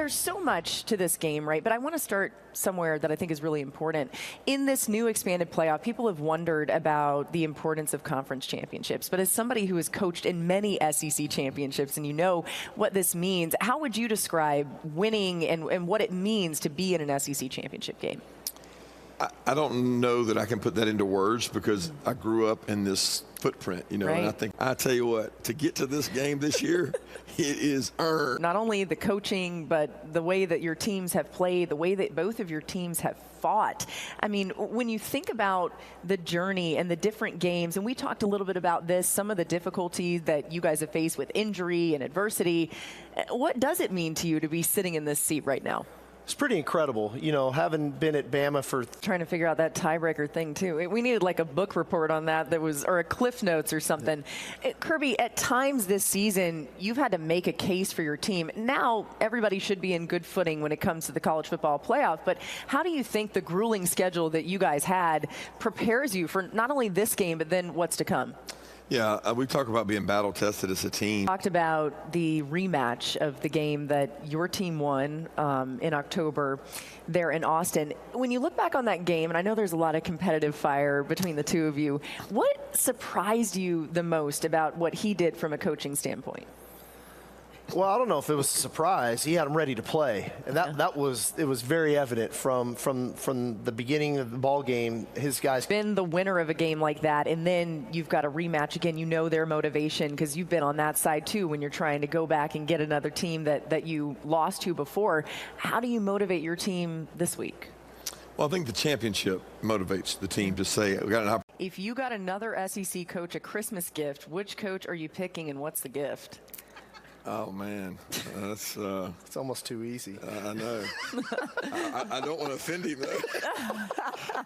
there's so much to this game, right? But I want to start somewhere that I think is really important. In this new expanded playoff, people have wondered about the importance of conference championships. But as somebody who has coached in many SEC championships, and you know what this means, how would you describe winning and what it means to be in an SEC championship game? I don't know that I can put that into words because I grew up in this footprint, you know, right. And I tell you what, to get to this game this year, it is earned. Not only the coaching, but the way that your teams have played, the way that both of your teams have fought. I mean, when you think about the journey and the different games, and we talked a little bit about this, some of the difficulties that you guys have faced with injury and adversity, what does it mean to you to be sitting in this seat right now? It's pretty incredible, you know, having been at Bama for... Trying to figure out that tiebreaker thing, too. We needed like a book report on that was, or a Cliff Notes or something. Kirby, at times this season, you've had to make a case for your team. Now, everybody should be in good footing when it comes to the college football playoff, but how do you think the grueling schedule that you guys had prepares you for not only this game, but then what's to come? Yeah, we talk about being battle tested as a team. Talked about the rematch of the game that your team won in October there in Austin. When you look back on that game, and I know there's a lot of competitive fire between the two of you, what surprised you the most about what he did from a coaching standpoint? Well, I don't know if it was a surprise. He had him ready to play, and it was very evident from the beginning of the ball game. His guys been the winner of a game like that, and then you've got a rematch again. You know their motivation because you've been on that side too when you're trying to go back and get another team that you lost to before. How do you motivate your team this week? Well, I think the championship motivates the team to say we got an opportunity. If you got another SEC coach a Christmas gift, which coach are you picking, and what's the gift? Oh, man, that's it's almost too easy. I know. I don't want to offend him, though.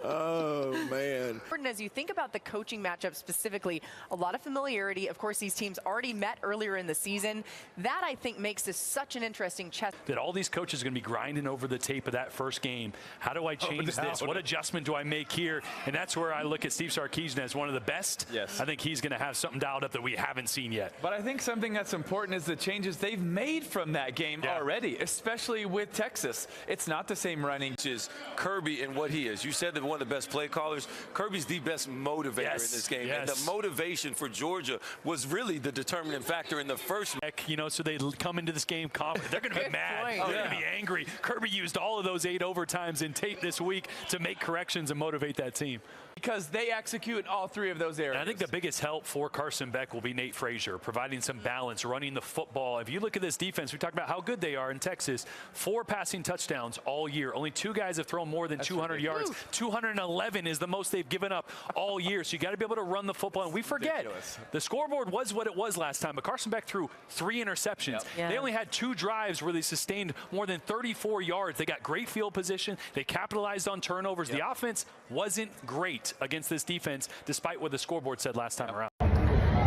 Oh, man. As you think about the coaching matchup specifically, a lot of familiarity. Of course, these teams already met earlier in the season. That, I think, makes this such an interesting chess. That all these coaches are going to be grinding over the tape of that first game. How do I change this? What adjustment do I make here? And that's where I look at Steve Sarkisian as one of the best. Yes. I think he's going to have something dialed up that we haven't seen yet. But I think something that's important is the changes they've made from that game already, especially with Texas. It's not the same running. Is Kirby and what he is. You said that one of the best play callers. Kirby's the best motivator in this game. And the motivation for Georgia was really the determining factor in the first. You know, so they come into this game confident. They're going to be mad. They're going to be angry. Kirby used all of those 8 overtimes in tape this week to make corrections and motivate that team. Because they execute all 3 of those areas. And I think the biggest help for Carson Beck will be Nate Frazier, providing some balance, running the football. If you look at this defense, we talked about how good they are in Texas. 4 passing touchdowns all year. Only 2 guys have thrown more than 200 yards. 211 is the most they've given up all year. So you got to be able to run the football. And we forget, the scoreboard was what it was last time, but Carson Beck threw 3 interceptions. They only had 2 drives where they sustained more than 34 yards. They got great field position. They capitalized on turnovers. The offense wasn't great against this defense, despite what the scoreboard said last time around.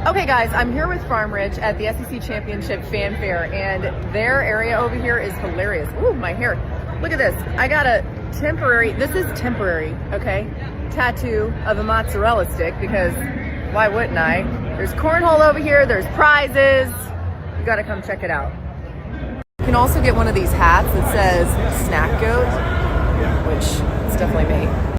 Okay, guys, I'm here with Farm Ridge at the SEC Championship Fanfare, and their area over here is hilarious. Ooh, my hair. Look at this. I got a temporary, this is temporary, okay, tattoo of a mozzarella stick, because why wouldn't I? There's cornhole over here. There's prizes. You got to come check it out. You can also get one of these hats that says Snack Goat, which is definitely me.